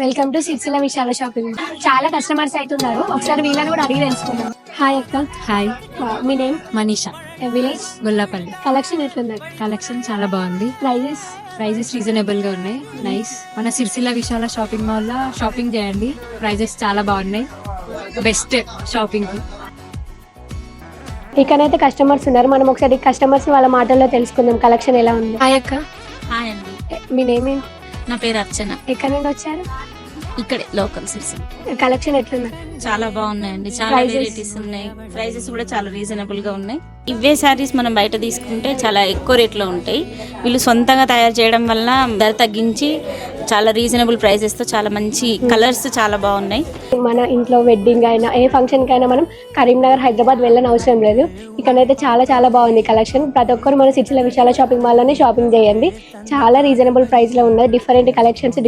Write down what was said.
Welcome to Sircilla Vishala shopping. చాలా customers అవుతున్నారు, ఒకసారి వీళ్ళని కూడా అడిగి తెలుసుకుందాం. హాయ్ అక్క. హాయ్, మీ name? Manisha, village? Gollapalli. Collection ఎట్లుంది? కలెక్షన్ చాలా బాగుంది. ప్రైజెస్ రీజనబుల్ గా ఉన్నాయి. నైస్. మన సిరిసిల్ల విశాల షాపింగ్ మాల్ లో షాపింగ్ చేయండి, ప్రైజెస్ చాలా బాగున్నాయి. బెస్ట్ షాపింగ్ కి. ఇక్కడైతే కస్టమర్స్ ఉన్నారు, మనం ఒకసారి కస్టమర్స్ వాళ్ళ మాటల్లో తెలుసుకుందాం కలెక్షన్ ఎలా ఉంది. హాయ్ అక్క. హాయ్ అండి, మీ నేమ్ ఏంటి? నా పేరు అర్చన. ఎక్కడి నుండి వచ్చారు? ఇక్కడే లోకల్ సిరిసిల్ల. కలెక్షన్ ఎట్లుంది? చాలా బాగున్నాయండి, చాలా Prices? వెరైటీస్ ఉన్నాయి. ప్రైజెస్ కూడా చాలా రీజనబుల్ గా ఉన్నాయి. ఇవే శారీస్ మనం బయట తీసుకుంటే చాలా ఎక్కువ రేట్ లో ఉంటాయి. వీళ్ళు సొంతంగా తయారు చేయడం వల్ల ధర తగ్గించి చాలా రీజనబుల్ ప్రైజెస్ తో చాలా మంచి కలర్స్ చాలా బాగున్నాయి. మన ఇంట్లో వెడ్డింగ్ అయినా ఏ ఫంక్షన్ కైనా మనం కరీంనగర్, హైదరాబాద్ వెళ్ళని అవసరం లేదు. ఇక్కడైతే చాలా చాలా బాగుంది కలెక్షన్. ప్రతి ఒక్కరు మన సిరిసిల్ల విశాల షాపింగ్ మాల్ లోనే షాపింగ్ చేయండి. చాలా రీజనబుల్ ప్రైస్ లో ఉన్నాయి. Different collections